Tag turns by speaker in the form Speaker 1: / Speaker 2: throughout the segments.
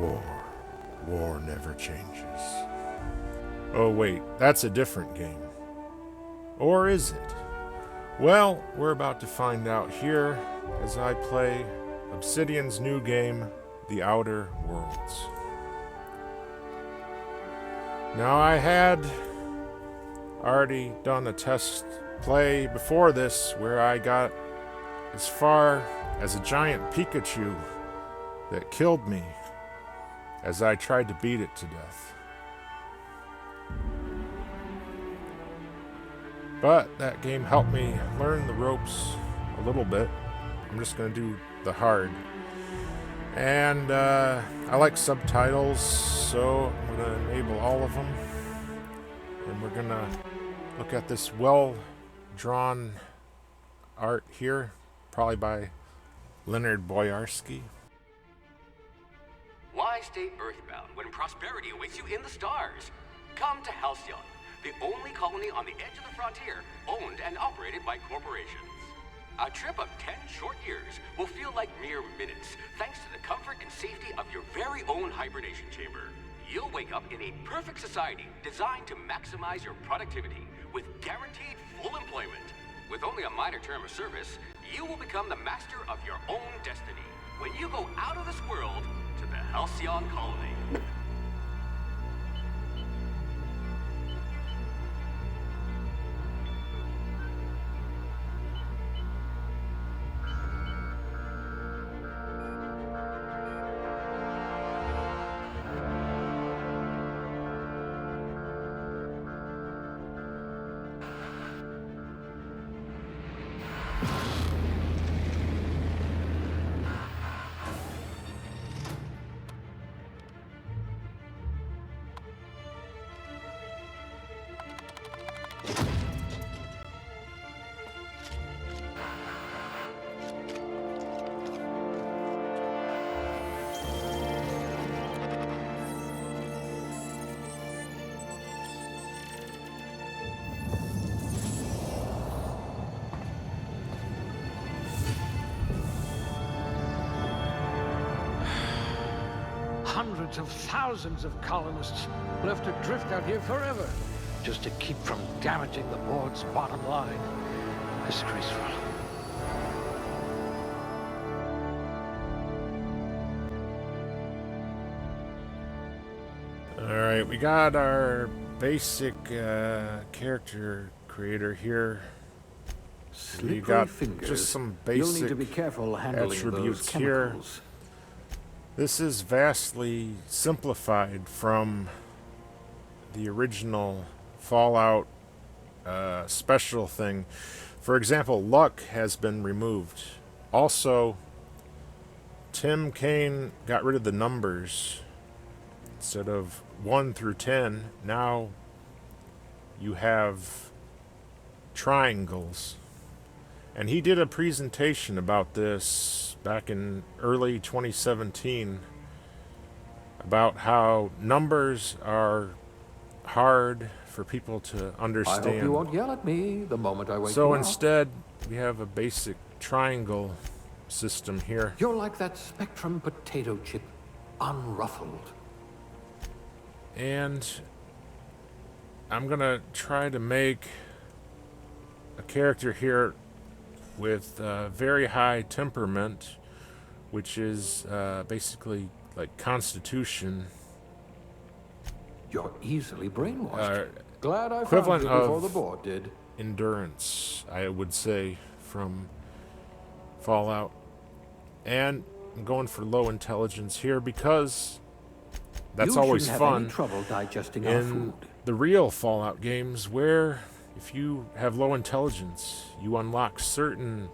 Speaker 1: War. War never changes. Oh wait, that's a different game. Or is it? Well, we're about to find out here as I play Obsidian's new game, The Outer Worlds. Now, I had already done a test play before this where I got as far as a giant Pikachu that killed me as I tried to beat it to death. But that game helped me learn the ropes a little bit. I'm just going to do the hard. And I like subtitles, so I'm going to enable all of them. And we're going to look at this well-drawn art here, probably by Leonard Boyarsky.
Speaker 2: Why stay earthbound when prosperity awaits you in the stars? Come to Halcyon, the only colony on the edge of the frontier, owned and operated by corporations. A trip of 10 short years will feel like mere minutes, thanks to the comfort and safety of your very own hibernation chamber. You'll wake up in a perfect society designed to maximize your productivity with guaranteed full employment. With only a minor term of service, you will become the master of your own destiny when you go out of this world to the Halcyon colony.
Speaker 3: Hundreds of thousands of colonists left adrift out here forever, just to keep from damaging the board's bottom line. Disgraceful.
Speaker 1: Alright, we got our basic character creator here. So you got just some
Speaker 3: You'll need
Speaker 1: basic
Speaker 3: to be careful handling
Speaker 1: attributes
Speaker 3: those
Speaker 1: here.
Speaker 3: chemicals.
Speaker 1: This is vastly simplified from the original Fallout special thing. For example, luck has been removed. Also, Tim Kaine got rid of the numbers. Instead of 1 through 10, now you have triangles. And he did a presentation about this back in early 2017 about how numbers are hard for people to understand.
Speaker 3: I hope you won't yell at me the moment I wake you
Speaker 1: So
Speaker 3: up.
Speaker 1: instead, we have a basic triangle system here.
Speaker 3: You're like that Spectrum potato chip, unruffled.
Speaker 1: And I'm gonna try to make a character here with very high temperament, which is basically like constitution.
Speaker 3: You're easily brainwashed. Glad I found
Speaker 1: Equivalent
Speaker 3: you before
Speaker 1: of
Speaker 3: the board did.
Speaker 1: endurance, I would say, from Fallout. And I'm going for low intelligence here because that's
Speaker 3: you
Speaker 1: always
Speaker 3: shouldn't
Speaker 1: fun
Speaker 3: have any trouble digesting our
Speaker 1: in
Speaker 3: food.
Speaker 1: the real Fallout games, where if you have low intelligence, you unlock certain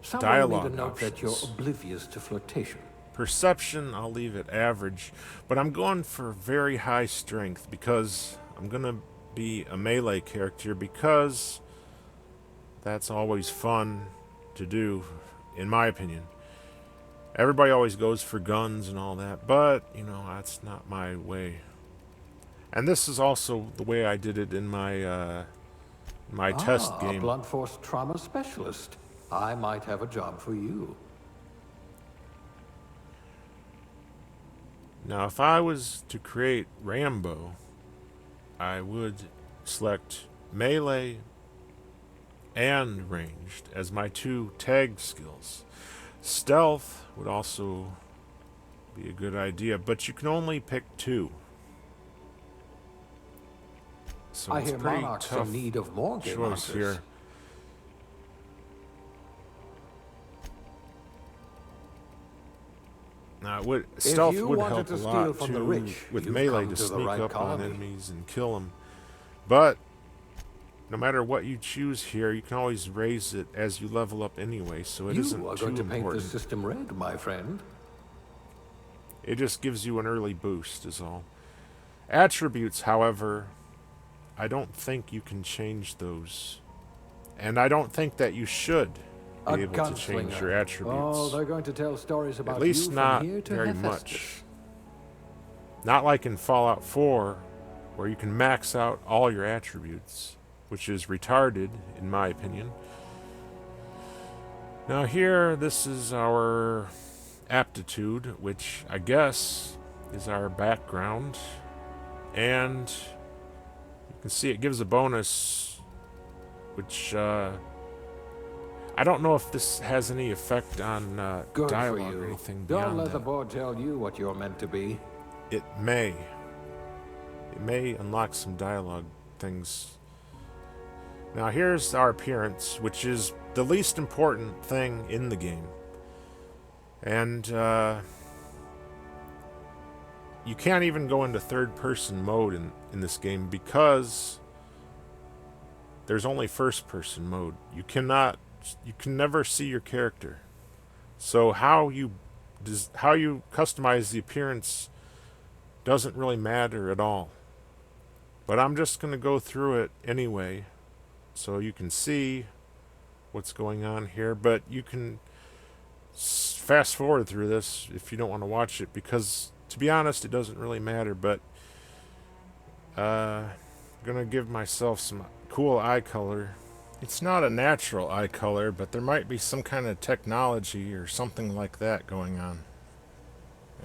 Speaker 3: Someone
Speaker 1: dialogue
Speaker 3: made a note that you're
Speaker 1: options.
Speaker 3: oblivious to flirtation.
Speaker 1: Perception, I'll leave it average, but I'm going for very high strength because I'm going to be a melee character, because that's always fun to do, in my opinion. Everybody always goes for guns and all that, but, you know, that's not my way. And this is also the way I did it in my test game.
Speaker 3: A blunt force trauma specialist. I might have a job for you.
Speaker 1: Now, if I was to create Rambo, I would select melee and ranged as my two tag skills. Stealth would also be a good idea, but you can only pick two. So
Speaker 3: I
Speaker 1: it's
Speaker 3: hear
Speaker 1: pretty
Speaker 3: Monarch's
Speaker 1: tough
Speaker 3: in need of more game
Speaker 1: choice
Speaker 3: hunters.
Speaker 1: here. Now, stealth
Speaker 3: you
Speaker 1: would
Speaker 3: wanted
Speaker 1: help
Speaker 3: to
Speaker 1: a
Speaker 3: steal
Speaker 1: lot
Speaker 3: from the
Speaker 1: too
Speaker 3: rich,
Speaker 1: with
Speaker 3: you've
Speaker 1: melee
Speaker 3: come
Speaker 1: to
Speaker 3: to the
Speaker 1: sneak
Speaker 3: right
Speaker 1: up on
Speaker 3: colony.
Speaker 1: enemies and kill them. But no matter what you choose here, you can always raise it as you level up anyway, so it
Speaker 3: You
Speaker 1: isn't
Speaker 3: are
Speaker 1: too
Speaker 3: going to paint the
Speaker 1: important.
Speaker 3: system red, my friend.
Speaker 1: It just gives you an early boost is all. Attributes, however, I don't think you can change those. And I don't think that you should be
Speaker 3: A
Speaker 1: able to change your
Speaker 3: gunslinger.
Speaker 1: attributes.
Speaker 3: Oh, they're going to tell stories about
Speaker 1: At least
Speaker 3: you
Speaker 1: not
Speaker 3: from here to
Speaker 1: very
Speaker 3: Hephaestus.
Speaker 1: much. Not like in Fallout 4, where you can max out all your attributes, which is retarded, in my opinion. Now here, this is our aptitude, which I guess is our background. And you can see it gives a bonus, which I don't know if this has any effect on
Speaker 3: Good for
Speaker 1: dialogue or
Speaker 3: you.
Speaker 1: anything
Speaker 3: Don't
Speaker 1: beyond
Speaker 3: let the
Speaker 1: that.
Speaker 3: board tell you what you're meant to be.
Speaker 1: It may. It may unlock some dialogue things. Now here's our appearance, which is the least important thing in the game. And you can't even go into third-person mode in this game because there's only first-person mode. You can never see your character. So how you customize the appearance doesn't really matter at all. But I'm just going to go through it anyway so you can see what's going on here. But you can fast forward through this if you don't want to watch it, because to be honest, it doesn't really matter. But I'm going to give myself some cool eye color. It's not a natural eye color, but there might be some kind of technology or something like that going on.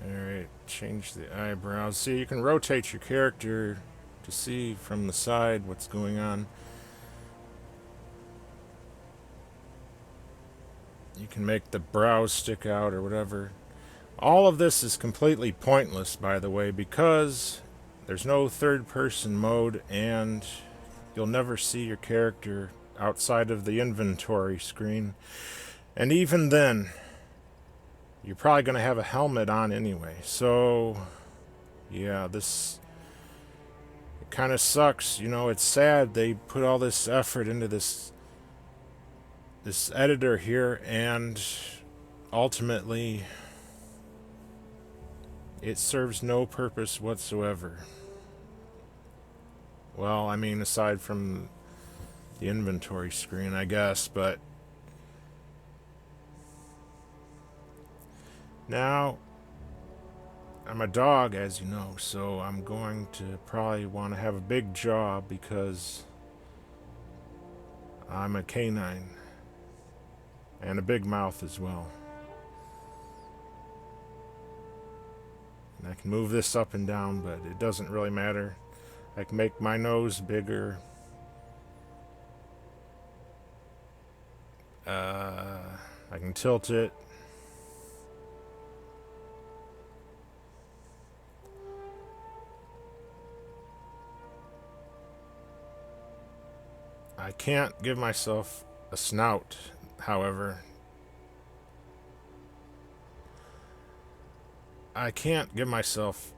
Speaker 1: Alright, change the eyebrows. See, you can rotate your character to see from the side what's going on. You can make the brows stick out or whatever. All of this is completely pointless, by the way, because there's no third-person mode and you'll never see your character outside of the inventory screen. And even then, you're probably going to have a helmet on anyway. So, yeah, this kind of sucks. You know, it's sad they put all this effort into this editor here, and ultimately it serves no purpose whatsoever. Well, I mean, aside from the inventory screen, I guess, but now I'm a dog, as you know, so I'm going to probably want to have a big jaw because I'm a canine, and a big mouth as well. And I can move this up and down, but it doesn't really matter. I can make my nose bigger. I can tilt it. I can't give myself a snout, however. I can't give myself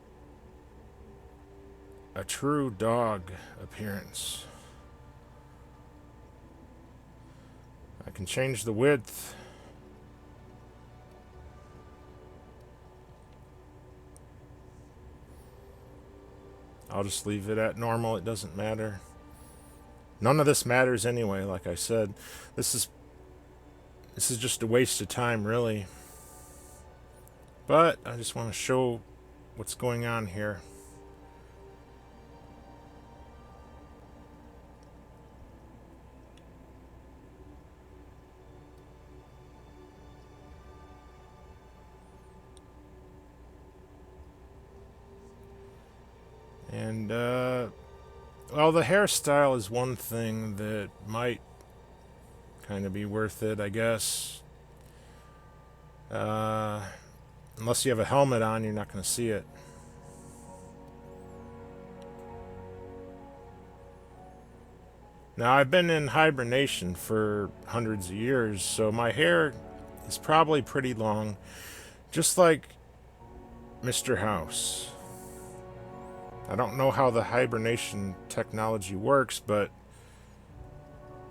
Speaker 1: a true dog appearance. I can change the width. I'll just leave it at normal, it doesn't matter. None of this matters anyway, like I said. This is just a waste of time, really. But I just want to show what's going on here. And, well, the hairstyle is one thing that might kind of be worth it, I guess. Unless you have a helmet on, you're not going to see it. Now, I've been in hibernation for hundreds of years, so my hair is probably pretty long, just like Mr. House. I don't know how the hibernation technology works, but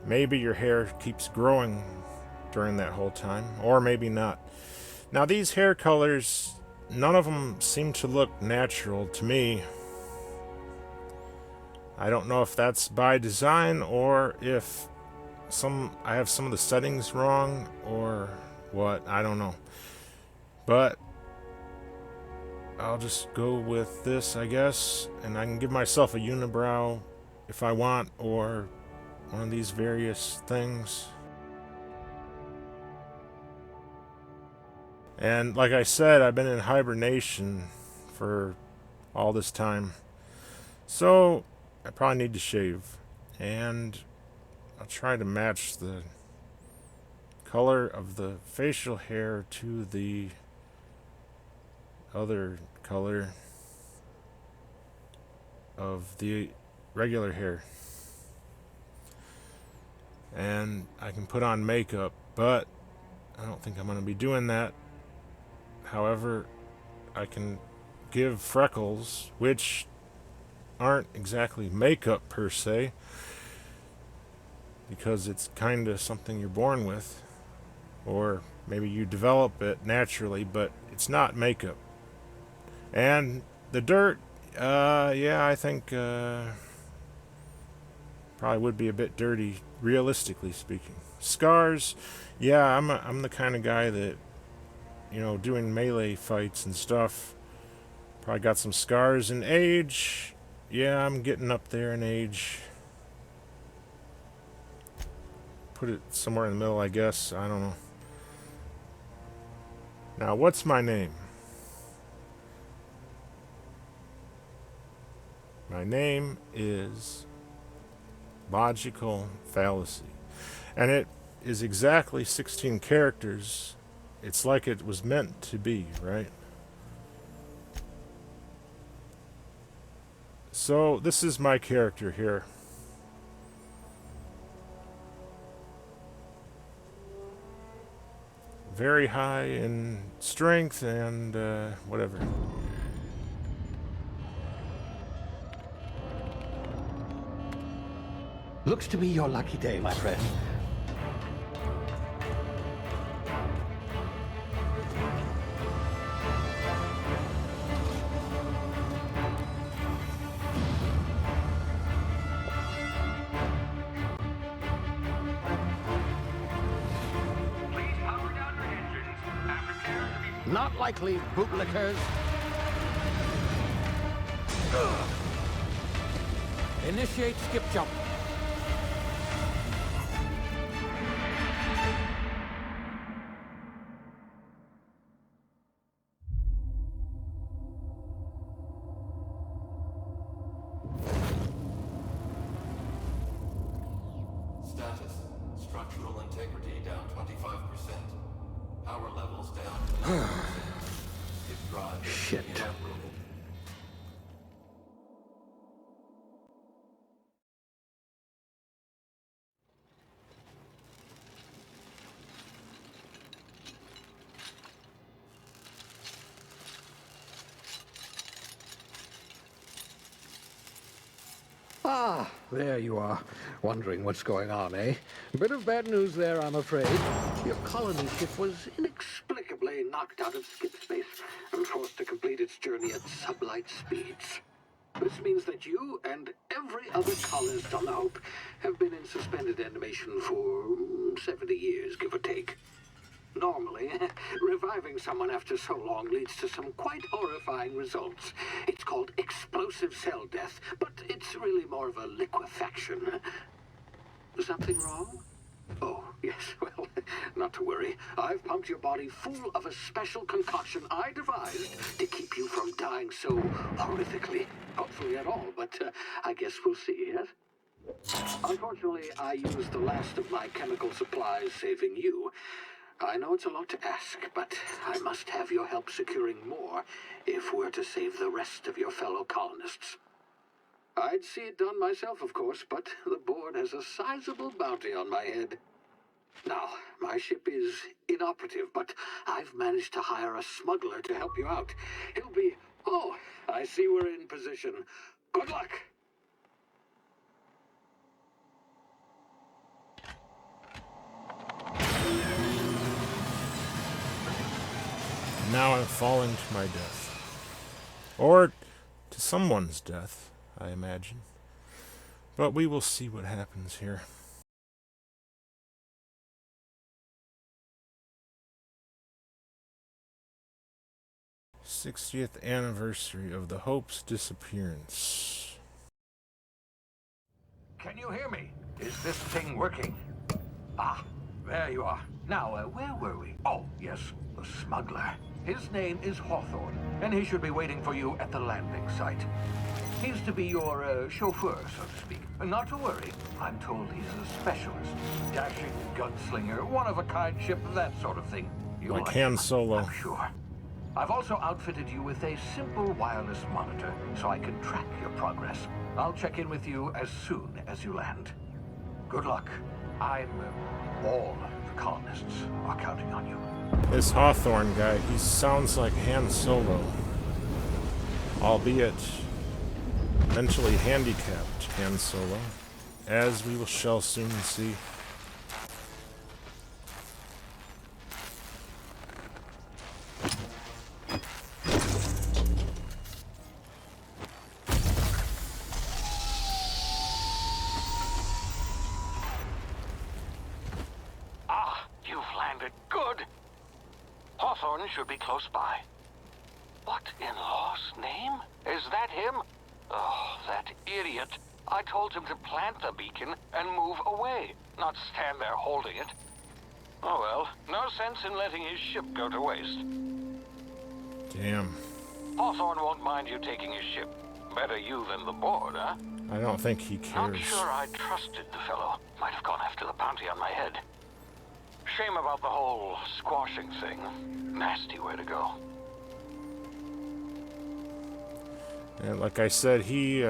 Speaker 1: maybe your hair keeps growing during that whole time, or maybe not. Now, these hair colors, none of them seem to look natural to me. I don't know if that's by design or if I have some of the settings wrong or what. I don't know. But I'll just go with this, I guess, and I can give myself a unibrow if I want, or one of these various things. And like I said, I've been in hibernation for all this time. So I probably need to shave. And I'll try to match the color of the facial hair to the other color of the regular hair. And I can put on makeup, but I don't think I'm going to be doing that. However, I can give freckles, which aren't exactly makeup per se, because it's kind of something you're born with, or maybe you develop it naturally, but it's not makeup. And the dirt, yeah, I think probably would be a bit dirty, realistically speaking. Scars, yeah, I'm the kind of guy that, you know, doing melee fights and stuff, probably got some scars. And age, yeah, I'm getting up there in age. Put it somewhere in the middle, I guess. I don't know. Now, what's my name? My name is Logical Phallusy. And it is exactly 16 characters. It's like it was meant to be, right? So, this is my character here. Very high in strength and whatever.
Speaker 3: Looks to be your lucky day, my friend. Not likely, bootlickers. Initiate skip jump.
Speaker 4: Status. Structural integrity down 25%. Power levels down. If drive is
Speaker 3: Shit.
Speaker 4: inoperable.
Speaker 3: Ah, there you are. Wondering what's going on, eh? Bit of bad news there, I'm afraid. Your colony ship was inexplicably knocked out of skip space and forced to complete its journey at sublight speeds. This means that you and every other colonist on the Hope have been in suspended animation for 70 years, give or take. Normally, reviving someone after so long leads to some quite horrifying results. It's called explosive cell death, but it's really more of a liquefaction. Something wrong? Oh, yes, well, not to worry. I've pumped your body full of a special concoction I devised to keep you from dying so horrifically. Hopefully at all, but I guess we'll see, yes? Unfortunately, I used the last of my chemical supplies saving you. I know it's a lot to ask, but I must have your help securing more if we're to save the rest of your fellow colonists. I'd see it done myself, of course, but the board has a sizable bounty on my head. Now, my ship is inoperative, but I've managed to hire a smuggler to help you out. He'll be... Oh, I see we're in position. Good luck!
Speaker 1: Now I'm falling to my death. Or to someone's death, I imagine. But we will see what happens here. 60th anniversary of the Hope's disappearance.
Speaker 3: Can you hear me? Is this thing working? Ah, there you are. Now, where were we? Oh, yes, the smuggler. His name is Hawthorne, and he should be waiting for you at the landing site. He's to be your chauffeur, so to speak. Not to worry. I'm told he's a specialist. Dashing gunslinger, one-of-a-kind ship, that sort of thing. You'll
Speaker 1: Like Han Solo.
Speaker 3: I'm sure. I've also outfitted you with a simple wireless monitor, so I can track your progress. I'll check in with you as soon as you land. Good luck. All the colonists are counting on you.
Speaker 1: This Hawthorne guy, he sounds like Han Solo. Albeit mentally handicapped Han Solo, as we shall soon see.
Speaker 5: Hawthorne should be close by. What in law's name? Is that him? Oh, that idiot. I told him to plant the beacon and move away, not stand there holding it. Oh well, no sense in letting his ship go to waste.
Speaker 1: Damn.
Speaker 5: Hawthorne won't mind you taking his ship. Better you than the board, huh?
Speaker 1: I don't think he
Speaker 5: Not
Speaker 1: cares.
Speaker 5: sure I trusted the fellow. Might have gone after the bounty on my head. Shame about the whole squashing thing. Nasty way to go.
Speaker 1: And like I said, he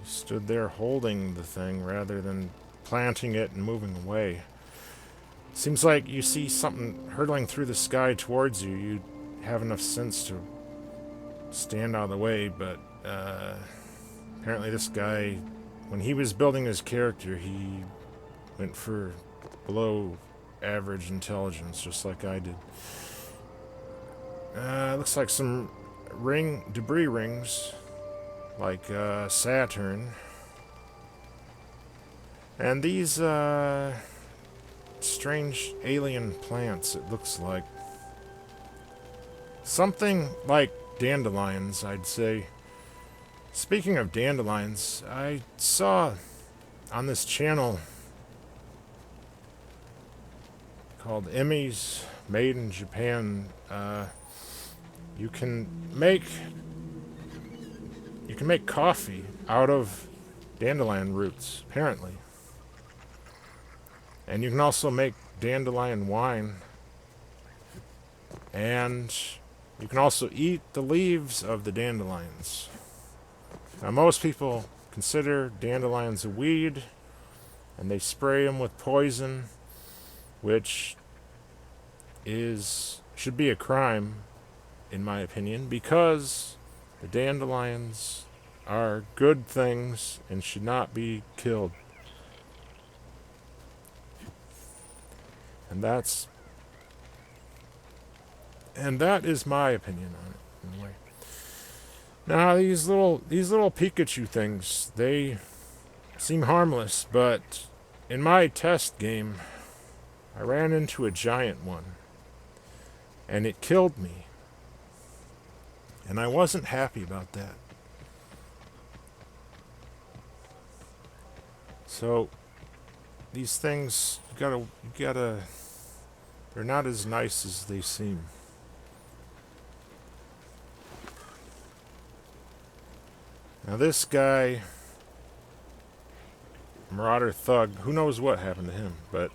Speaker 1: stood there holding the thing rather than planting it and moving away. Seems like you see something hurtling through the sky towards you. You have enough sense to stand out of the way, but apparently this guy, when he was building his character, he went for below average intelligence, just like I did. Looks like some debris rings, like Saturn. And these strange alien plants, it looks like. Something like dandelions, I'd say. Speaking of dandelions, I saw on this channel called Emmy's Made in Japan, you can make coffee out of dandelion roots, apparently. And you can also make dandelion wine. And you can also eat the leaves of the dandelions. Now, most people consider dandelions a weed, and they spray them with poison, which should be a crime, in my opinion, because the dandelions are good things and should not be killed. And that is my opinion on it, anyway. Now, these little Pikachu things, they seem harmless, but in my test game, I ran into a giant one, and it killed me. And I wasn't happy about that. So, these things, you gotta, they're not as nice as they seem. Now this guy, Marauder Thug, who knows what happened to him, but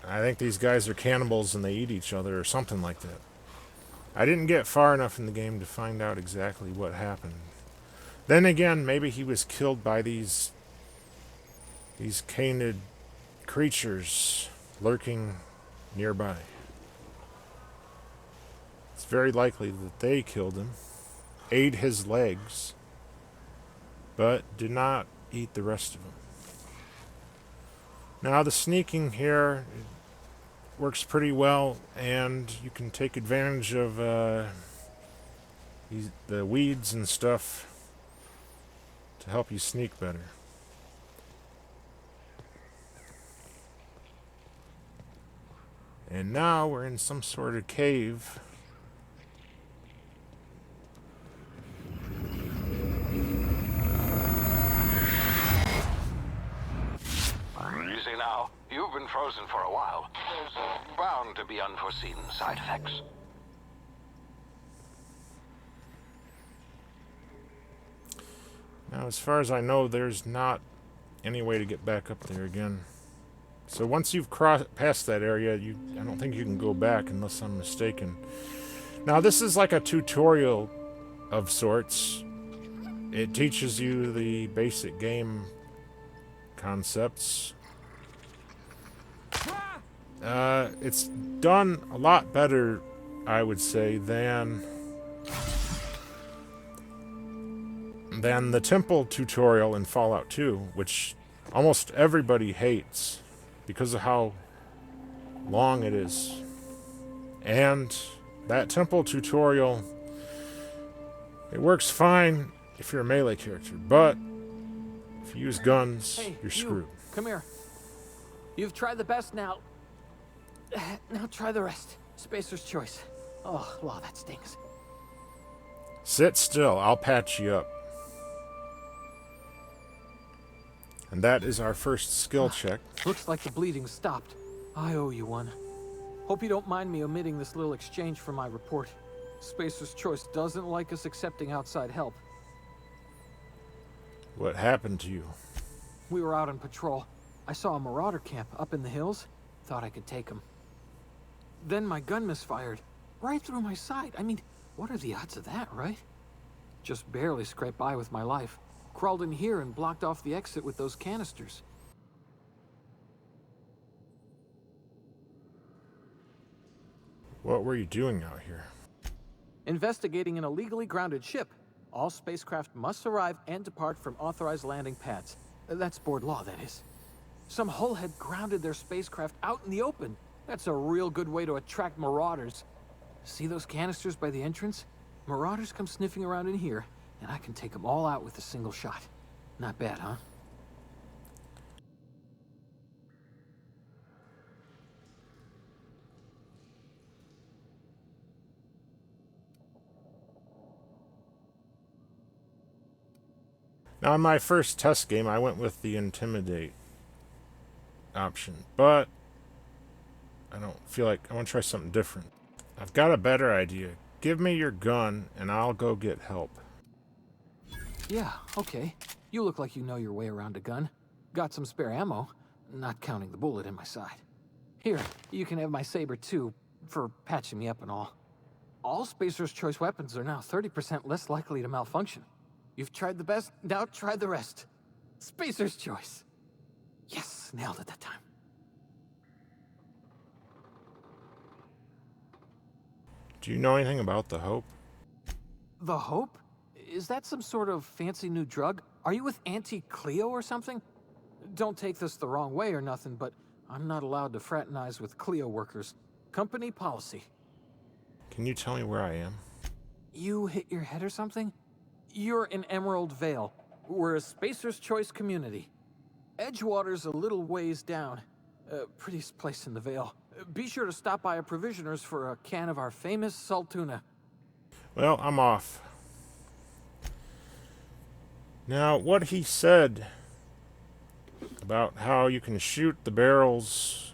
Speaker 1: I think these guys are cannibals and they eat each other or something like that. I didn't get far enough in the game to find out exactly what happened. Then again, maybe he was killed by these canid creatures lurking nearby. It's very likely that they killed him, ate his legs, but did not eat the rest of him. Now the sneaking here works pretty well, and you can take advantage of the weeds and stuff to help you sneak better. And now we're in some sort of cave.
Speaker 5: Easy now. You've been frozen for a while. There's bound to be unforeseen side effects.
Speaker 1: Now, as far as I know, there's not any way to get back up there again. So once you've past that area, I don't think you can go back unless I'm mistaken. Now, this is like a tutorial of sorts. It teaches you the basic game concepts. It's done a lot better, I would say, than the temple tutorial in Fallout 2, which almost everybody hates because of how long it is. And that temple tutorial, it works fine if you're a melee character, but if you use guns, you're screwed.
Speaker 6: Come here. You've tried the best now. Now try the rest. Spacer's choice. Oh, wow, that stings.
Speaker 1: Sit still. I'll patch you up. And that is our first skill check.
Speaker 6: Looks like the bleeding stopped. I owe you one. Hope you don't mind me omitting this little exchange from my report. Spacer's choice doesn't like us accepting outside help.
Speaker 1: What happened to you?
Speaker 6: We were out on patrol. I saw a marauder camp up in the hills. Thought I could take him. Then my gun misfired. Right through my side. I mean, what are the odds of that, right? Just barely scraped by with my life. Crawled in here and blocked off the exit with those canisters.
Speaker 1: What were you doing out here?
Speaker 6: Investigating an illegally grounded ship. All spacecraft must arrive and depart from authorized landing pads. That's board law, that is. Some hull had grounded their spacecraft out in the open. That's a real good way to attract marauders. See those canisters by the entrance? Marauders come sniffing around in here, and I can take them all out with a single shot. Not bad, huh?
Speaker 1: Now, in my first test game, I went with the Intimidate option, but I don't feel like I want to try something different. I've got a better idea. Give me your gun, and I'll go get help.
Speaker 6: Yeah, okay. You look like you know your way around a gun. Got some spare ammo, not counting the bullet in my side. Here, you can have my saber too, for patching me up and all. All Spacer's Choice weapons are now 30% less likely to malfunction. You've tried the best, now try the rest. Spacer's Choice. Yes, nailed it that time.
Speaker 1: Do you know anything about the Hope?
Speaker 6: The Hope? Is that some sort of fancy new drug? Are you with Auntie Cleo or something? Don't take this the wrong way or nothing, but I'm not allowed to fraternize with Cleo workers. Company policy.
Speaker 1: Can you tell me where I am?
Speaker 6: You hit your head or something? You're in Emerald Vale. We're a Spacer's Choice community. Edgewater's a little ways down. Prettiest place in the Vale. Be sure to stop by a provisioner's for a can of our famous salt tuna.
Speaker 1: Well, I'm off. Now, what he said about how you can shoot the barrels,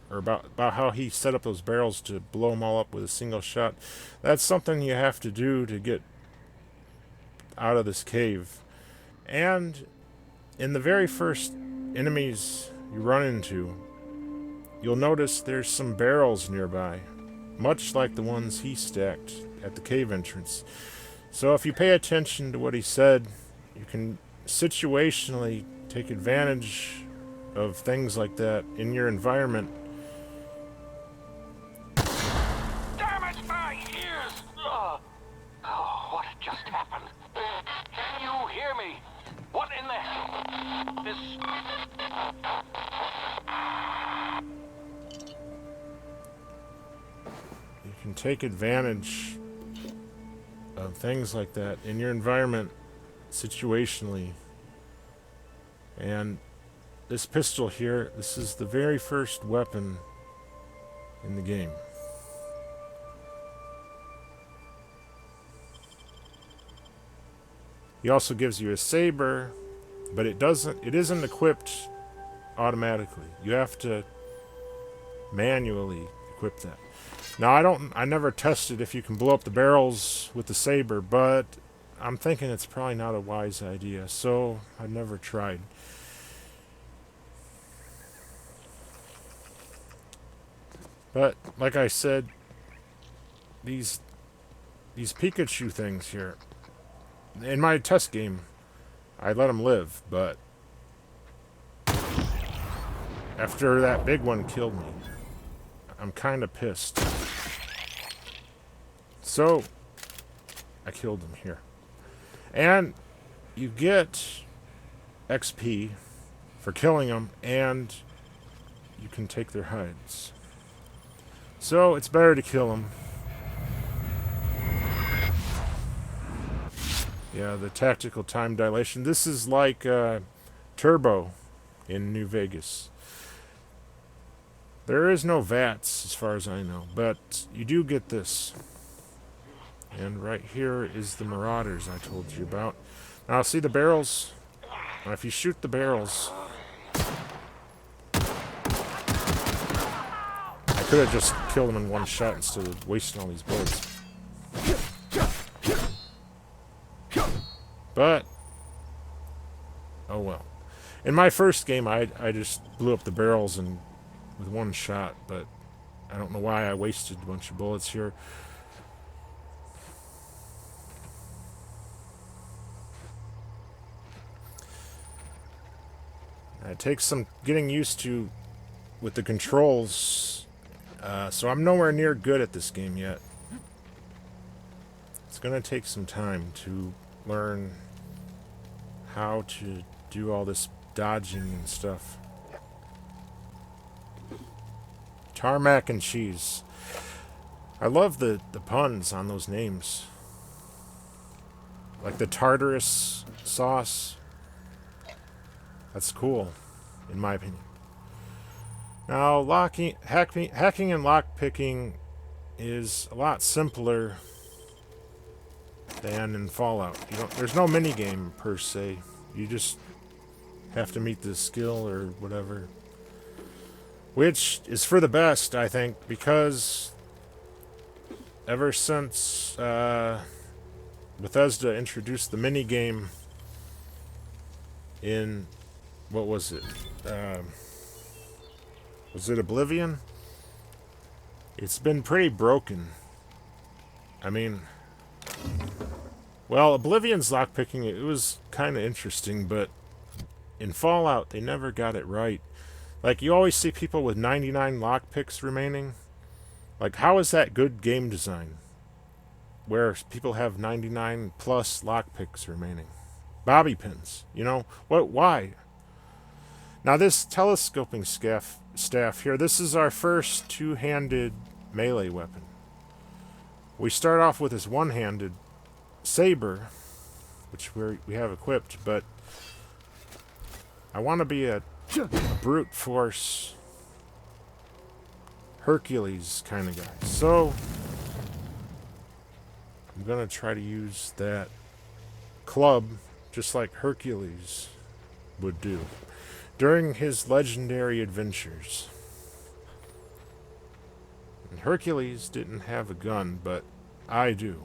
Speaker 1: or about how he set up those barrels to blow them all up with a single shot. That's something you have to do to get out of this cave. And in the very first enemies you run into, you'll notice there's some barrels nearby, much like the ones he stacked at the cave entrance. So if you pay attention to what he said, you can situationally take advantage of things like that in your environment.
Speaker 5: Damn it, my ears! Oh, what just happened? Can you hear me? What in the... This...
Speaker 1: You can take advantage of things like that in your environment situationally. And this pistol here, this is the very first weapon in the game. He also gives you a saber, but it isn't equipped automatically. You have to manually equip that. Now I never tested if you can blow up the barrels with the saber, but I'm thinking it's probably not a wise idea, so I never tried. But like I said, these Pikachu things here, in my test game, I let them live, but after that big one killed me, I'm kind of pissed. So I killed him here. And you get XP for killing them, and you can take their hides. So it's better to kill them. Yeah, the tactical time dilation. This is like Turbo in New Vegas. There is no VATS as far as I know, but you do get this. And right here is the Marauders I told you about. Now see the barrels? Now if you shoot the barrels, I could have just killed them in one shot instead of wasting all these bullets. But, oh well. In my first game, I just blew up the barrels and with one shot, but I don't know why I wasted a bunch of bullets here. It takes some getting used to with the controls, so I'm nowhere near good at this game yet. It's going to take some time to learn how to do all this dodging and stuff. Tarmac and cheese. I love the puns on those names. Like the Tartarus sauce. That's cool, in my opinion. Now, hacking and lockpicking is a lot simpler than in Fallout. There's no minigame per se. You just have to meet the skill or whatever. Which is for the best, I think, because ever since Bethesda introduced the minigame in, what was it? Was it Oblivion? It's been pretty broken. I mean, well, Oblivion's lockpicking, it was kind of interesting, but in Fallout, they never got it right. Like, you always see people with 99 lockpicks remaining. Like, how is that good game design? Where people have 99 plus lockpicks remaining. Bobby pins, you know? Why? Now, this telescoping staff here, this is our first two-handed melee weapon. We start off with this one-handed saber, which we have equipped, but I want to be a brute force Hercules kind of guy. So I'm going to try to use that club just like Hercules would do. during his legendary adventures. And Hercules didn't have a gun, but I do.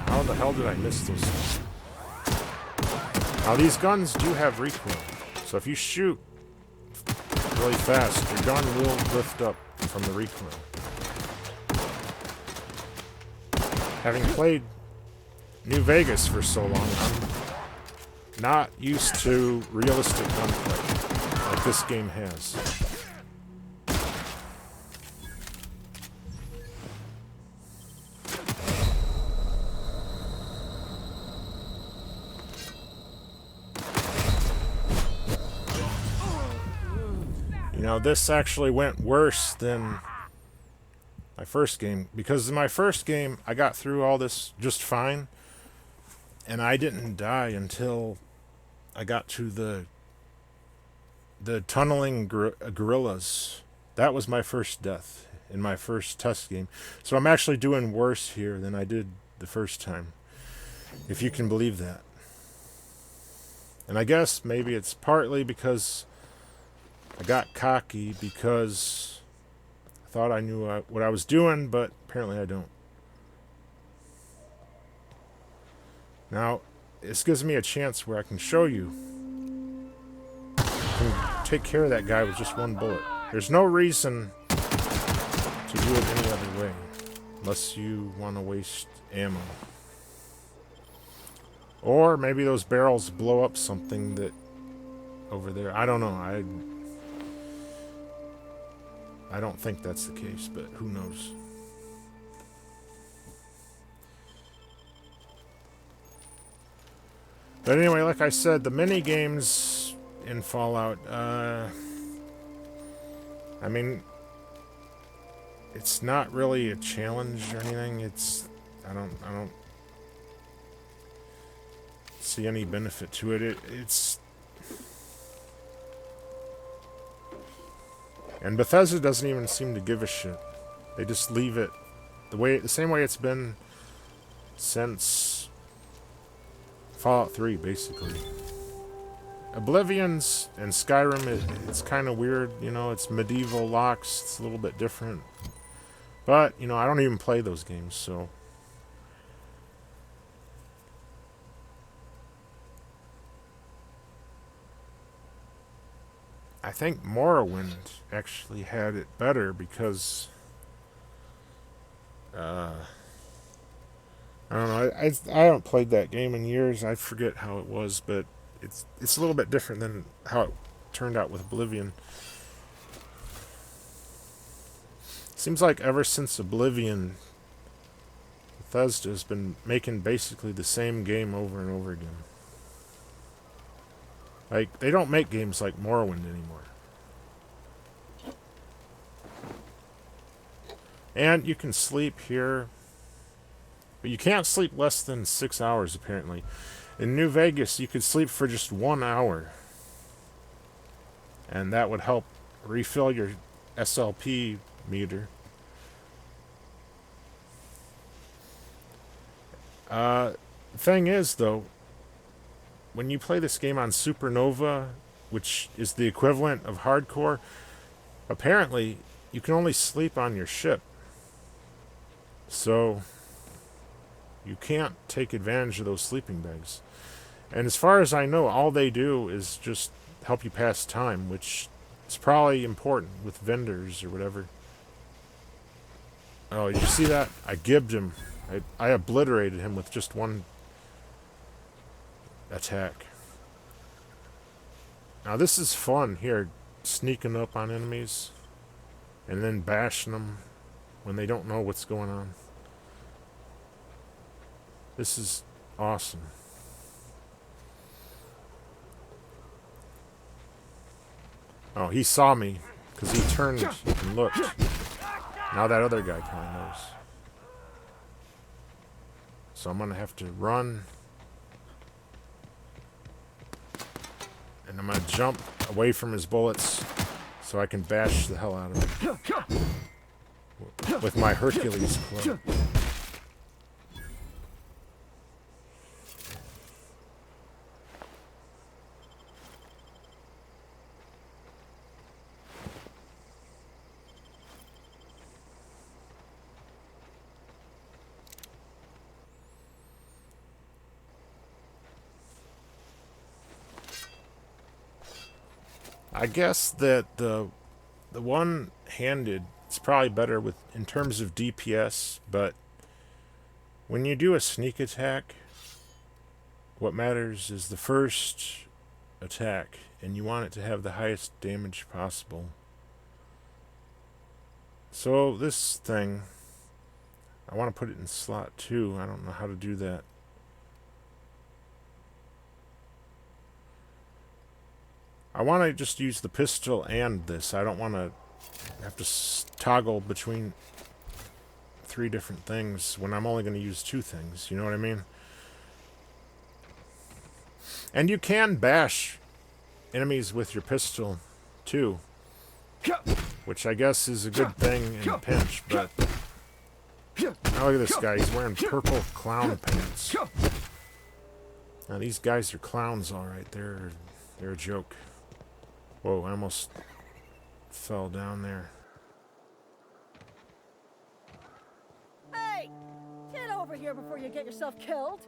Speaker 1: How the hell did I miss those things? Now these guns do have recoil, so if you shoot really fast, your gun will lift up from the recoil. Having played New Vegas for so long, I'm not used to realistic gunplay like this game has. You know, this actually went worse than my first game, because in my first game I got through all this just fine, and I didn't die until I got to the tunneling gorillas. That was my first death in my first test game. So I'm actually doing worse here than I did the first time, if you can believe that. And I guess maybe it's partly because I got cocky, because I thought I knew what I was doing, but apparently I don't. Now, this gives me a chance where I can show you. I can take care of that guy with just one bullet. There's no reason to do it any other way, unless you want to waste ammo. Or maybe those barrels blow up something that over there. I don't know. I don't think that's the case, but who knows? But anyway, like I said, the mini games in Fallout, I mean, it's not really a challenge or anything. I don't see any benefit to it. And Bethesda doesn't even seem to give a shit. They just leave it the same way it's been since Fallout 3, basically. Oblivion's and Skyrim, it's kind of weird, you know, it's medieval locks, it's a little bit different. But, you know, I don't even play those games, so. I think Morrowind actually had it better because I don't know. I haven't played that game in years. I forget how it was, but it's a little bit different than how it turned out with Oblivion. Seems like ever since Oblivion, Bethesda's been making basically the same game over and over again. Like, they don't make games like Morrowind anymore. And you can sleep here, but you can't sleep less than 6 hours, apparently. In New Vegas, you could sleep for just 1 hour. And that would help refill your SLP meter. The thing is, though, when you play this game on Supernova, which is the equivalent of hardcore, apparently you can only sleep on your ship. So you can't take advantage of those sleeping bags. And as far as I know, all they do is just help you pass time, which is probably important with vendors or whatever. Oh, did you see that? I gibbed him. I obliterated him with just one attack. Now this is fun here, sneaking up on enemies and then bashing them when they don't know what's going on. This is awesome. Oh, he saw me because he turned and looked. Now that other guy kind of knows. So I'm gonna have to run. And I'm gonna jump away from his bullets so I can bash the hell out of him. with my Hercules club. I guess that the one-handed is probably better with in terms of DPS, but when you do a sneak attack, what matters is the first attack, and you want it to have the highest damage possible. So this thing, I want to put it in slot 2. I don't know how to do that. I want to just use the pistol and this. I don't want to have to toggle between 3 different things when I'm only going to use 2 things. You know what I mean? And you can bash enemies with your pistol, too. Which I guess is a good thing in a pinch, but... Now look at this guy. He's wearing purple clown pants. Now these guys are clowns, alright. They're a joke. Whoa, I almost fell down there.
Speaker 7: Hey! Get over here before you get yourself killed!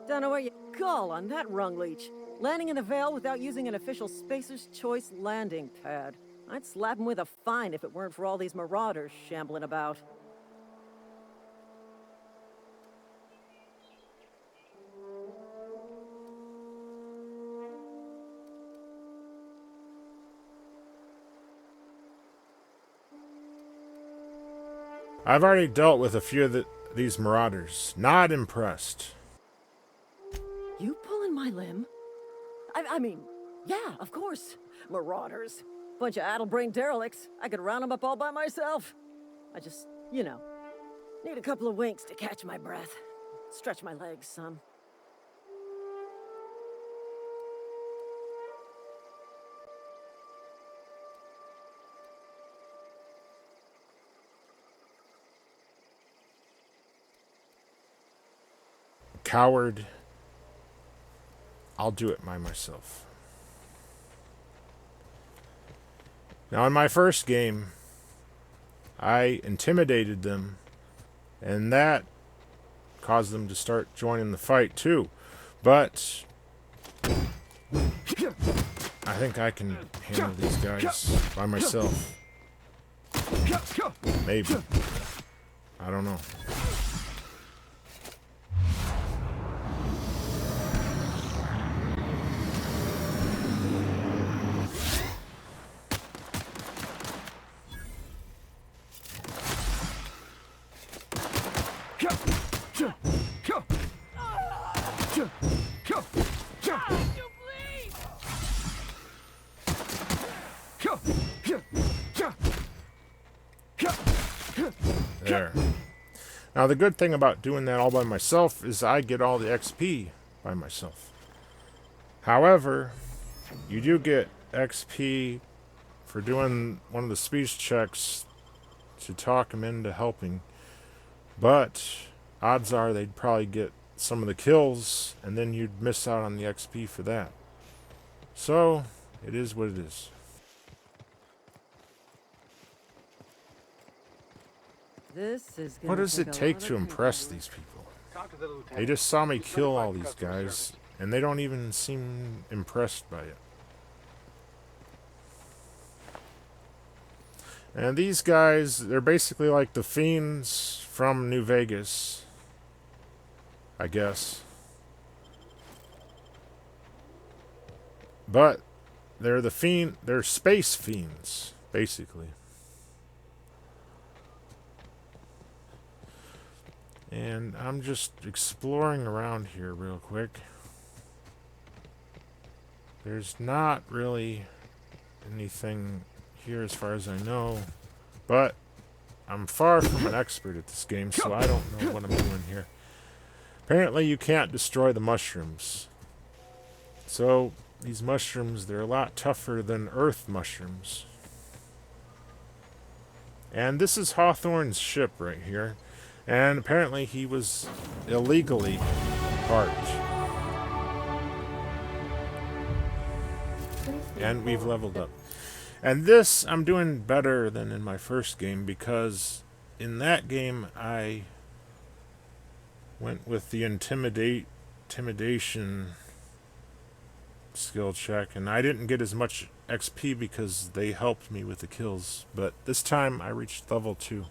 Speaker 7: Don't know where you go on that rung leech. Landing in the Vale without using an official Spacer's Choice landing pad. I'd slap him with a fine if it weren't for all these marauders shambling about.
Speaker 1: I've already dealt with a few of these marauders. Not impressed.
Speaker 7: You pulling my limb? I mean, yeah, of course. Marauders. Bunch of addle-brained derelicts. I could round them up all by myself. I just, you know, need a couple of winks to catch my breath. Stretch my legs some.
Speaker 1: Coward. I'll do it by myself. Now, in my first game, I intimidated them, and that caused them to start joining the fight, too. But I think I can handle these guys by myself. Maybe. I don't know. There. Now the good thing about doing that all by myself is I get all the XP by myself. However, you do get XP for doing one of the speech checks to talk them into helping, but odds are they'd probably get some of the kills and then you'd miss out on the XP for that. So, it is what it is. What does it take to impress these people? They just saw me kill all these guys, and they don't even seem impressed by it. And these guys, they're basically like the fiends from New Vegas, I guess. But they're they're space fiends, basically. And I'm just exploring around here real quick. There's not really anything here as far as I know, but I'm far from an expert at this game, so I don't know what I'm doing here. Apparently you can't destroy the mushrooms. So these mushrooms, they're a lot tougher than earth mushrooms. And this is Hawthorne's ship right here. And apparently he was illegally parked. And we've leveled up. And this, I'm doing better than in my first game, because in that game I went with the intimidation skill check, and I didn't get as much XP because they helped me with the kills. But this time I reached level 2.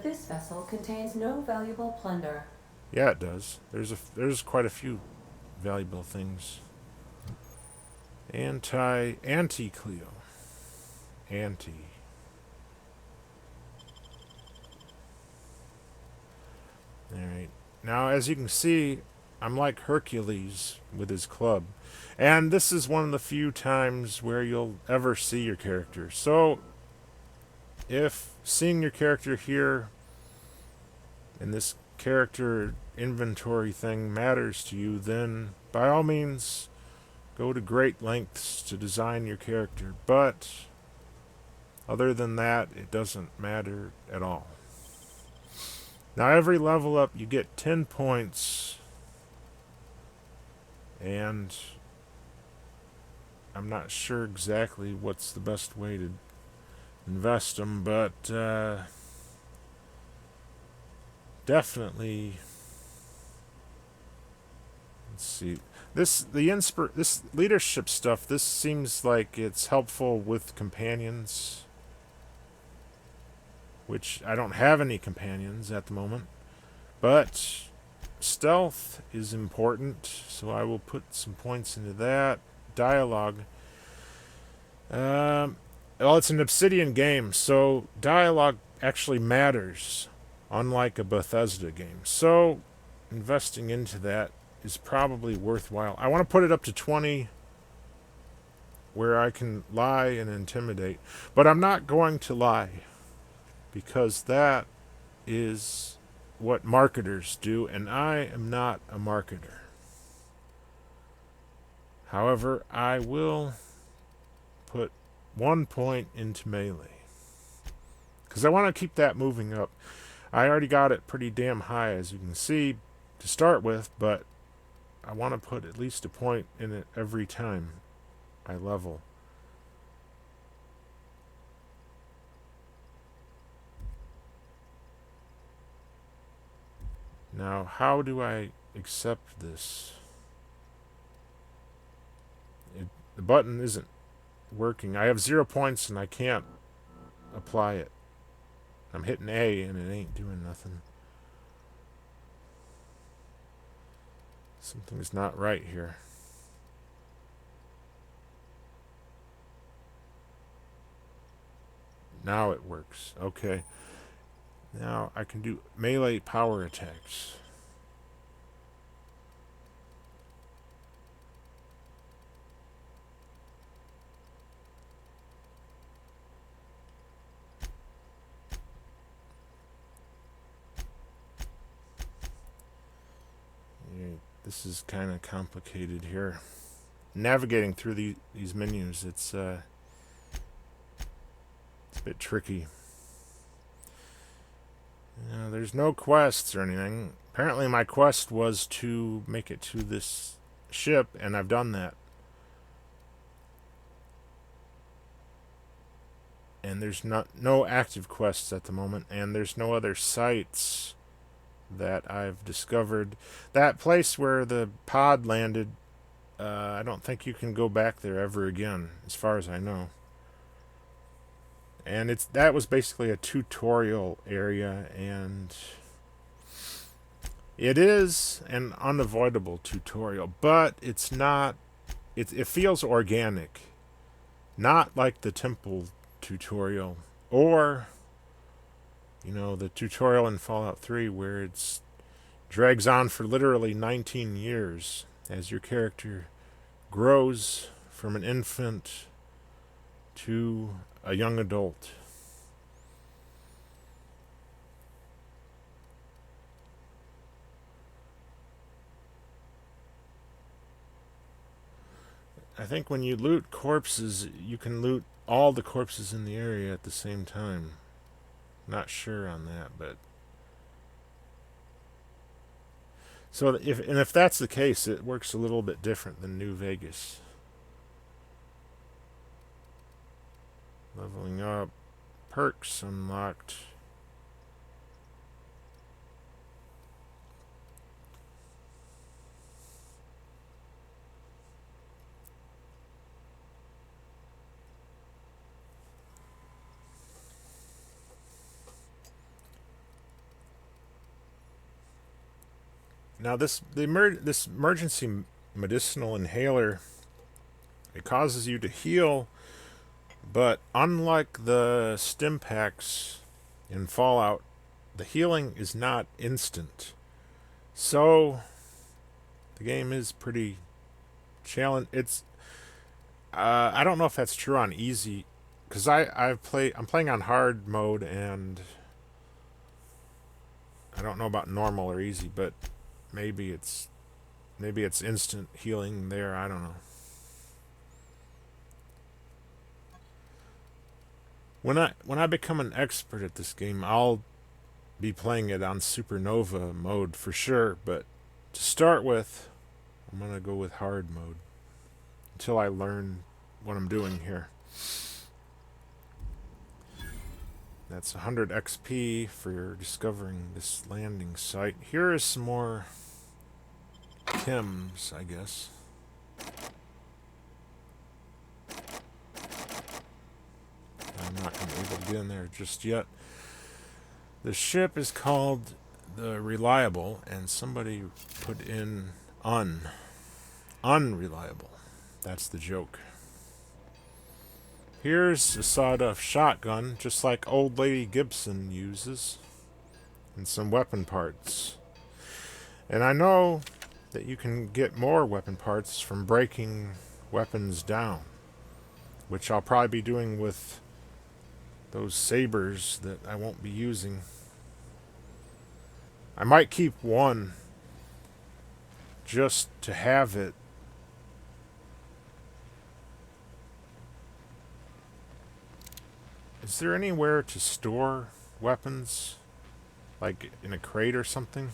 Speaker 8: This vessel contains no valuable plunder.
Speaker 1: Yeah, it does. There's quite a few valuable things. Anti-Cleo. Anti. Alright. Now, as you can see, I'm like Hercules with his club. And this is one of the few times where you'll ever see your character. So, if seeing your character here in this character inventory thing matters to you, then by all means go to great lengths to design your character. But other than that, it doesn't matter at all. Now, every level up you get 10 points, and I'm not sure exactly what's the best way to invest them, but definitely, let's see, this leadership stuff, this seems like it's helpful with companions, which I don't have any companions at the moment, but stealth is important, so I will put some points into that. Dialogue, well, it's an Obsidian game, so dialogue actually matters, unlike a Bethesda game. So investing into that is probably worthwhile. I want to put it up to 20 where I can lie and intimidate, but I'm not going to lie, because that is what marketers do, and I am not a marketer. However, I will put 1 point into melee, because I want to keep that moving up. I already got it pretty damn high, as you can see, to start with, but I want to put at least a point in it every time I level. Now, how do I accept this? The button isn't working. I have 0 points and I can't apply it. I'm hitting A and it ain't doing nothing. Something's not right here. Now it works. Okay. Now I can do melee power attacks. This is kind of complicated here. Navigating through these menus, it's a bit tricky. There's no quests or anything. Apparently my quest was to make it to this ship, and I've done that. And there's no active quests at the moment, and there's no other sites that I've discovered. That place where the pod landed, I don't think you can go back there ever again, as far as I know. And that was basically a tutorial area, and it is an unavoidable tutorial, but it's not. It feels organic, not like the temple tutorial, or the tutorial in Fallout 3 where it drags on for literally 19 years as your character grows from an infant to a young adult. I think when you loot corpses, you can loot all the corpses in the area at the same time. Not sure on that, but so if that's the case, it works a little bit different than New Vegas. Leveling up, perks unlocked. Now this emergency medicinal inhaler, it causes you to heal, but unlike the stim packs in Fallout, the healing is not instant. So the game is pretty challenge. It's I don't know if that's true on easy, because I'm playing on hard mode, and I don't know about normal or easy, but maybe it's instant healing there. I don't know. When I become an expert at this game, I'll be playing it on supernova mode for sure, but to start with, I'm going to go with hard mode until I learn what I'm doing here. That's 100 XP for discovering this landing site. Here is some more chems, I guess. I'm not going to be able to get in there just yet. The ship is called the Reliable, and somebody put in unreliable. That's the joke. Here's a sawed-off shotgun, just like Old Lady Gibson uses, and some weapon parts. And I know that you can get more weapon parts from breaking weapons down, which I'll probably be doing with those sabers that I won't be using. I might keep one just to have it. Is there anywhere to store weapons? Like in a crate or something?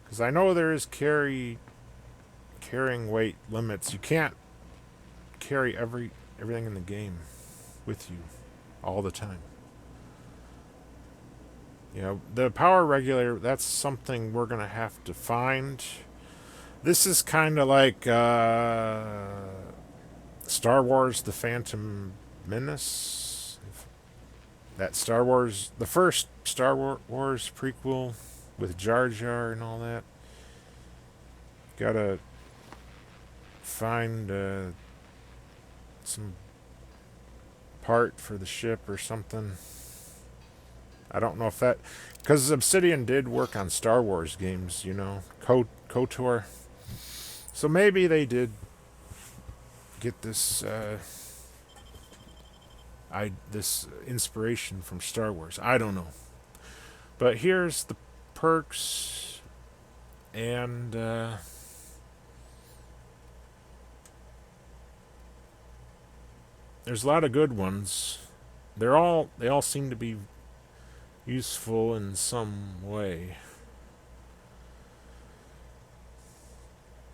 Speaker 1: Because I know there is carrying weight limits. You can't carry everything in the game with you all the time. You know, the power regulator, that's something we're going to have to find. This is kind of like Star Wars The Phantom Menace. That Star Wars, the first Star Wars prequel with Jar Jar and all that. Gotta find some part for the ship or something. I don't know if that... Because Obsidian did work on Star Wars games, you know. KOTOR. So maybe they did get this... this inspiration from Star Wars. I don't know. But here's the perks. And... there's a lot of good ones. They all seem to be useful in some way.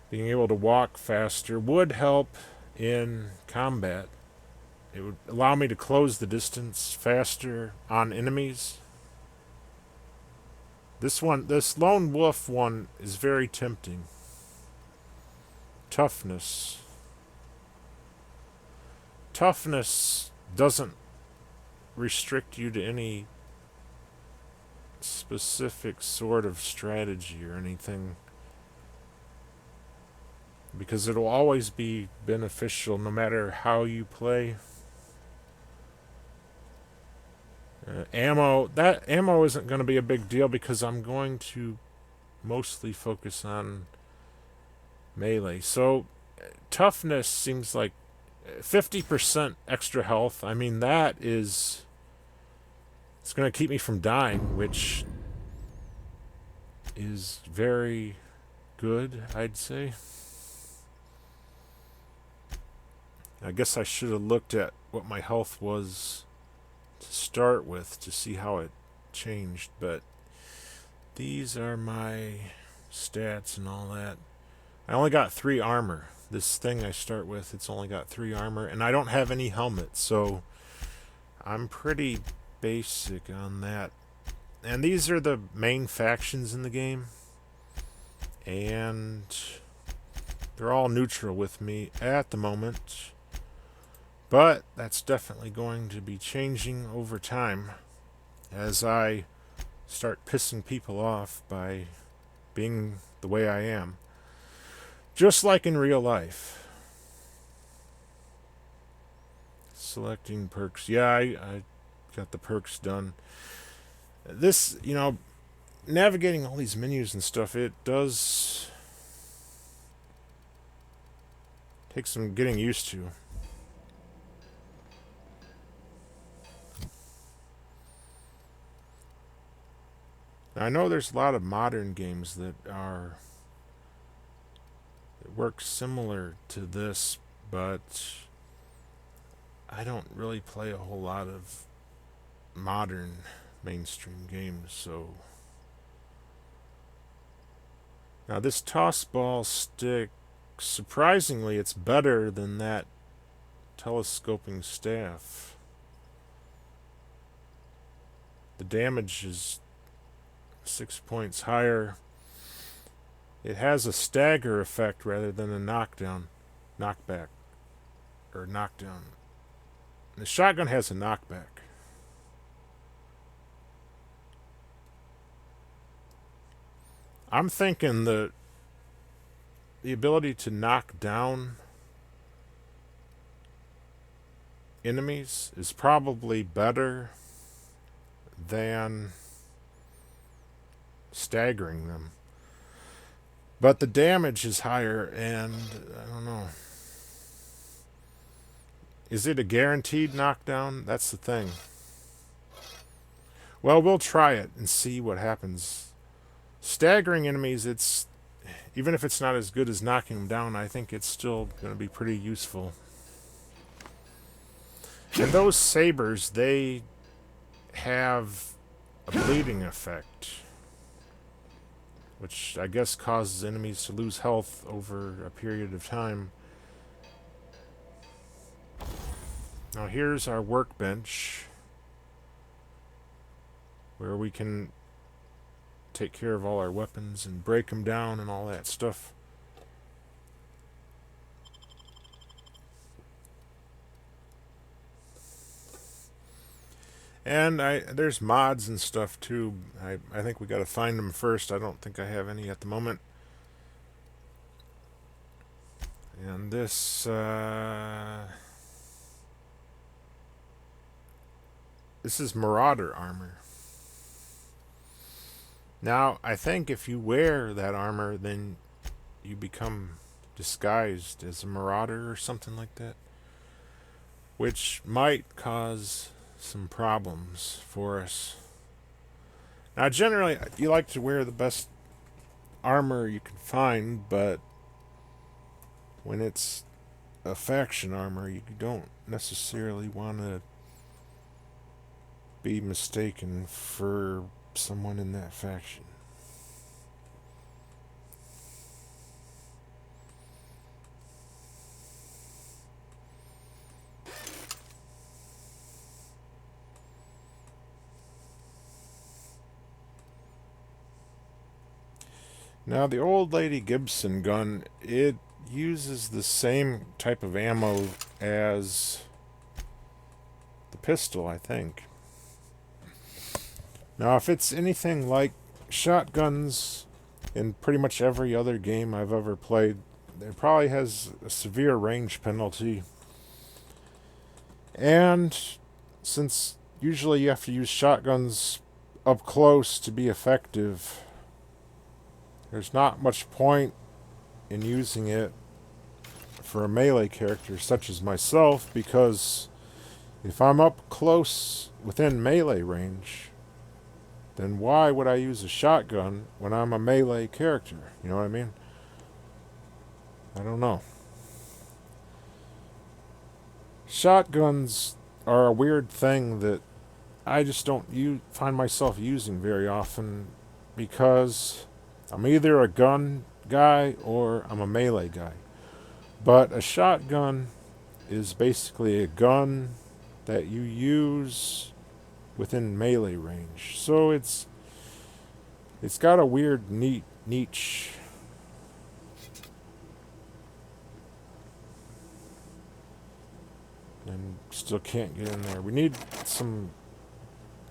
Speaker 1: Being able to walk faster would help in combat. It would allow me to close the distance faster on enemies. This lone wolf one is very tempting. Toughness. Toughness doesn't restrict you to any specific sort of strategy or anything, because it'll always be beneficial no matter how you play. Ammo isn't going to be a big deal because I'm going to mostly focus on melee. So toughness seems like 50% extra health. I mean, it's going to keep me from dying, which is very good, I'd say. I guess I should have looked at what my health was to start with to see how it changed, but these are my stats and all that. I only got 3 armor. This thing I start with, it's only got 3 armor, and I don't have any helmet, so I'm pretty basic on that. And these are the main factions in the game, and they're all neutral with me at the moment, but that's definitely going to be changing over time as I start pissing people off by being the way I am. Just like in real life. Selecting perks. Yeah, I got the perks done. This, navigating all these menus and stuff, it does take some getting used to. Now, I know there's a lot of modern games that work similar to this, but I don't really play a whole lot of modern mainstream games, so... Now this toss ball stick, surprisingly, it's better than that telescoping staff. The damage is 6 points higher. It has a stagger effect rather than a knockback. The shotgun has a knockback. I'm thinking the ability to knock down enemies is probably better than staggering them. But the damage is higher, and I don't know. Is it a guaranteed knockdown? That's the thing. Well, we'll try it and see what happens. Staggering enemies, even if it's not as good as knocking them down, I think it's still going to be pretty useful. And those sabers, they have a bleeding effect, which I guess causes enemies to lose health over a period of time. Now here's our workbench, where we can take care of all our weapons and break them down and all that stuff. And there's mods and stuff too. I think we got to find them first. I don't think I have any at the moment. And this is Marauder armor. Now, I think if you wear that armor, then you become disguised as a Marauder or something like that, which might cause some problems for us. Now, generally, you like to wear the best armor you can find, but when it's a faction armor, you don't necessarily want to be mistaken for someone in that faction. Now, the old lady Gibson gun, it uses the same type of ammo as the pistol, I think. Now, if it's anything like shotguns in pretty much every other game I've ever played, it probably has a severe range penalty. And since usually you have to use shotguns up close to be effective, there's not much point in using it for a melee character such as myself, because if I'm up close within melee range, then why would I use a shotgun when I'm a melee character? You know what I mean? I don't know. Shotguns are a weird thing that I just don't find myself using very often because I'm either a gun guy or I'm a melee guy. But a shotgun is basically a gun that you use within melee range. So it's got a weird niche. And still can't get in there. We need some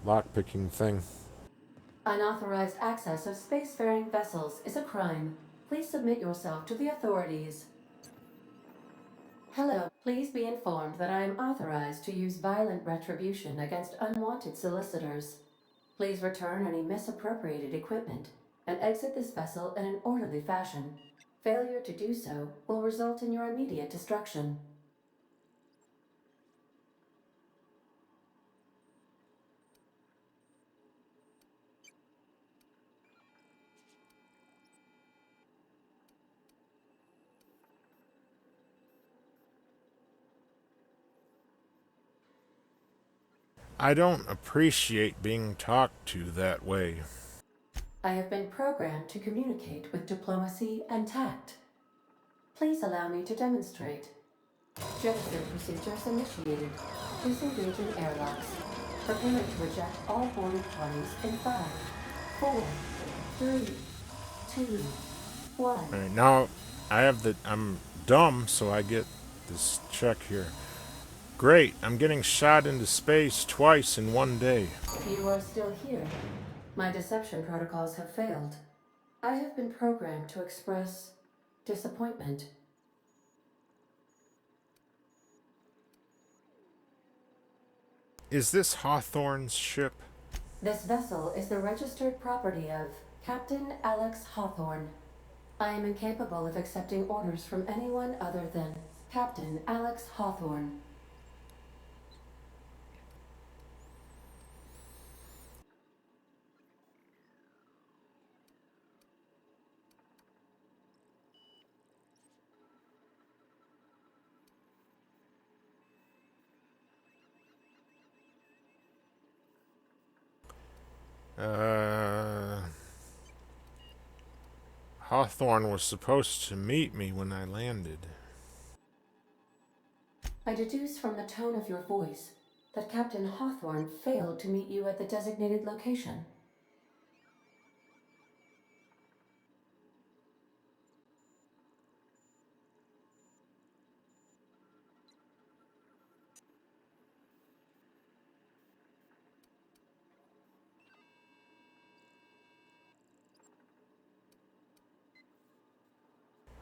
Speaker 1: lockpicking thing.
Speaker 8: Unauthorized access of spacefaring vessels is a crime. Please submit yourself to the authorities. Hello. Please be informed that I am authorized to use violent retribution against unwanted solicitors. Please return any misappropriated equipment and exit this vessel in an orderly fashion. Failure to do so will result in your immediate destruction.
Speaker 1: I don't appreciate being talked to that way.
Speaker 8: I have been programmed to communicate with diplomacy and tact. Please allow me to demonstrate. Gesture procedures initiated. Disengaging airlocks. Preparing to eject all boarded parties in 5, 4, 3, 2, 1.
Speaker 1: Alright, now I'm dumb, so I get this check here. Great, I'm getting shot into space twice in one day.
Speaker 8: You are still here. My deception protocols have failed. I have been programmed to express disappointment.
Speaker 1: Is this Hawthorne's ship?
Speaker 8: This vessel is the registered property of Captain Alex Hawthorne. I am incapable of accepting orders from anyone other than Captain Alex Hawthorne.
Speaker 1: Hawthorne was supposed to meet me when I landed.
Speaker 8: I deduce from the tone of your voice that Captain Hawthorne failed to meet you at the designated location.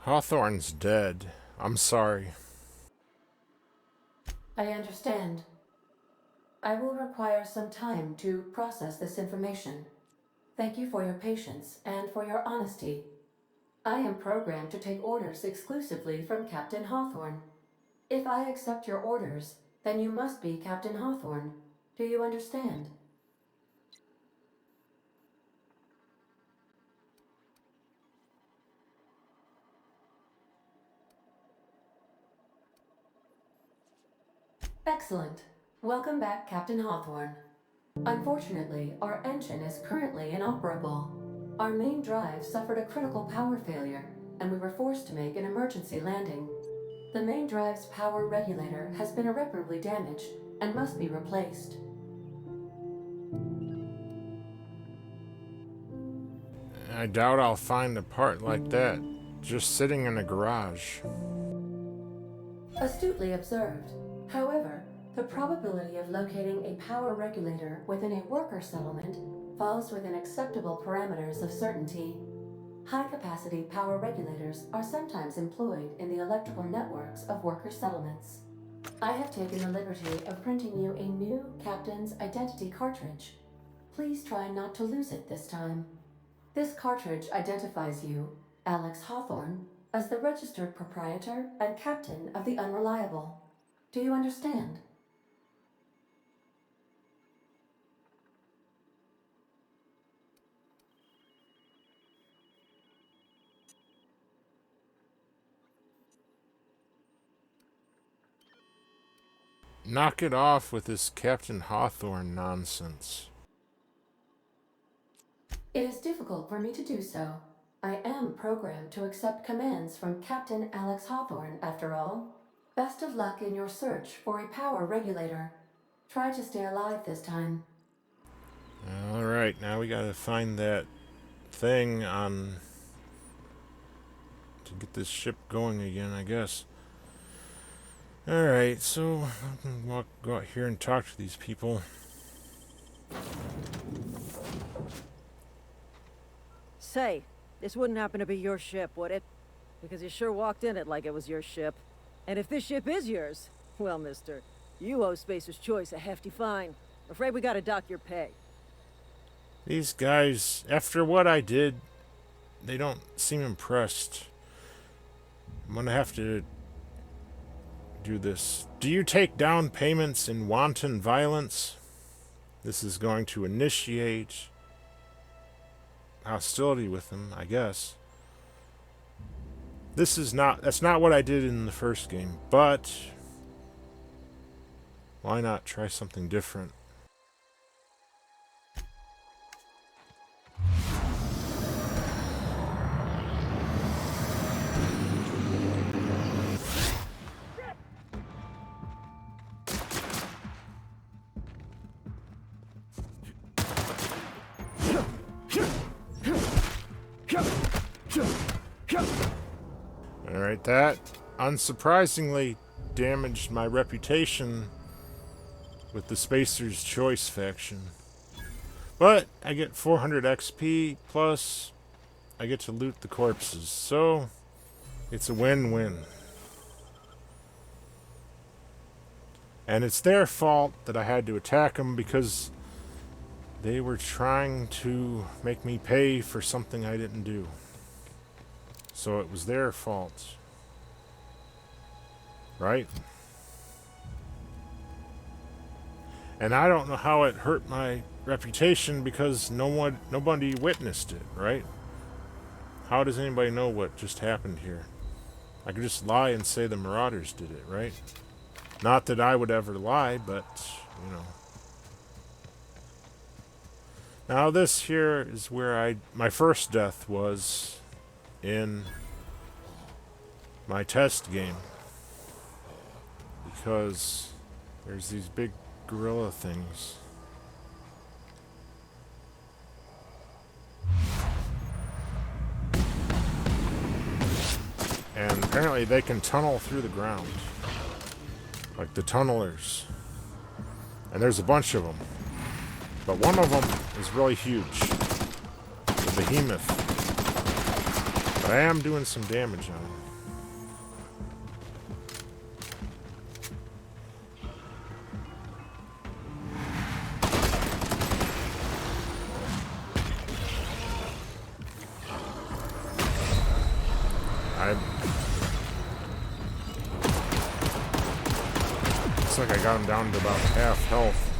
Speaker 1: Hawthorne's dead. I'm sorry.
Speaker 8: I understand. I will require some time to process this information. Thank you for your patience and for your honesty. I am programmed to take orders exclusively from Captain Hawthorne. If I accept your orders, then you must be Captain Hawthorne. Do you understand? Excellent. Welcome back, Captain Hawthorne. Unfortunately, our engine is currently inoperable. Our main drive suffered a critical power failure, and we were forced to make an emergency landing. The main drive's power regulator has been irreparably damaged and must be replaced.
Speaker 1: I doubt I'll find a part like that just sitting in a garage.
Speaker 8: Astutely observed. However, the probability of locating a power regulator within a worker settlement falls within acceptable parameters of certainty. High-capacity power regulators are sometimes employed in the electrical networks of worker settlements. I have taken the liberty of printing you a new Captain's Identity cartridge. Please try not to lose it this time. This cartridge identifies you, Alex Hawthorne, as the registered proprietor and captain of the Unreliable. Do you understand?
Speaker 1: knock it off with this Captain Hawthorne nonsense.
Speaker 8: It is difficult for me to do so. I am programmed to accept commands from Captain Alex Hawthorne, after all. Best of luck in your search for a power regulator. Try to stay alive this time.
Speaker 1: Alright, now we gotta find that thing on... to get this ship going again, I guess. Alright, so I can go out here and talk to these people.
Speaker 7: Say, this wouldn't happen to be your ship, would it? Because you sure walked in it like it was your ship. And if this ship is yours, well, mister, you owe Spacer's Choice a hefty fine. Afraid we gotta dock your pay.
Speaker 1: These guys, after what I did, they don't seem impressed. I'm gonna have to do this. Do you take down payments in wanton violence? This is going to initiate hostility with them, I guess. That's not what I did in the first game, but why not try something different? Alright, that unsurprisingly damaged my reputation with the Spacer's Choice faction. But I get 400 XP, plus I get to loot the corpses, so it's a win-win. And it's their fault that I had to attack them because they were trying to make me pay for something I didn't do. So it was their fault. Right? And I don't know how it hurt my reputation because nobody witnessed it, right? How does anybody know what just happened here? I could just lie and say the Marauders did it, right? Not that I would ever lie, but, you know. Now this here is where my first death was in my test game. Because there's these big gorilla things. And apparently they can tunnel through the ground. Like the tunnelers. And there's a bunch of them. But one of them is really huge. The behemoth. But I am doing some damage on him. Looks like I got him down to about half health.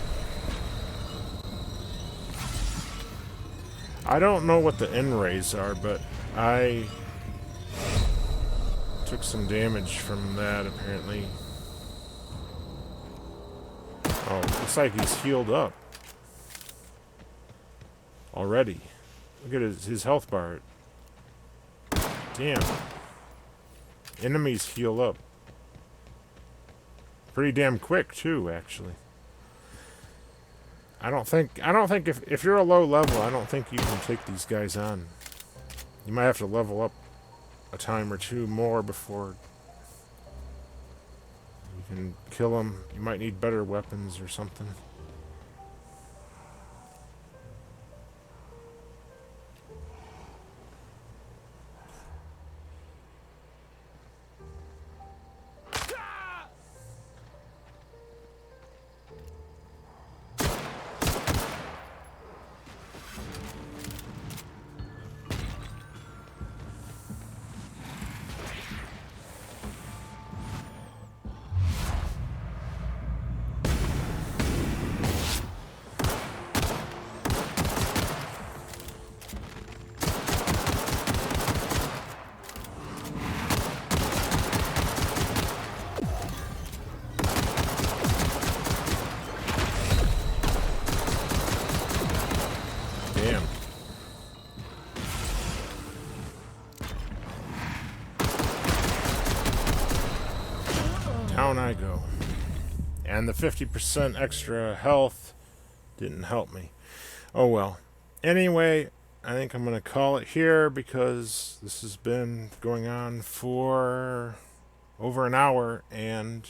Speaker 1: I don't know what the N-rays are, but I took some damage from that, apparently. Oh, looks like he's healed up. Already. Look at his health bar. Damn. Enemies heal up. Pretty damn quick, too, actually. I don't think if you're a low level, I don't think you can take these guys on. You might have to level up a time or two more before you can kill them. You might need better weapons or something. down I go. And the 50% extra health didn't help me. Oh well. Anyway, I think I'm going to call it here because this has been going on for over an hour, and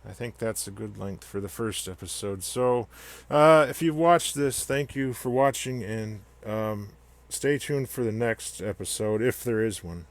Speaker 1: I think that's a good length for the first episode. So, if you've watched this, thank you for watching, and stay tuned for the next episode, if there is one.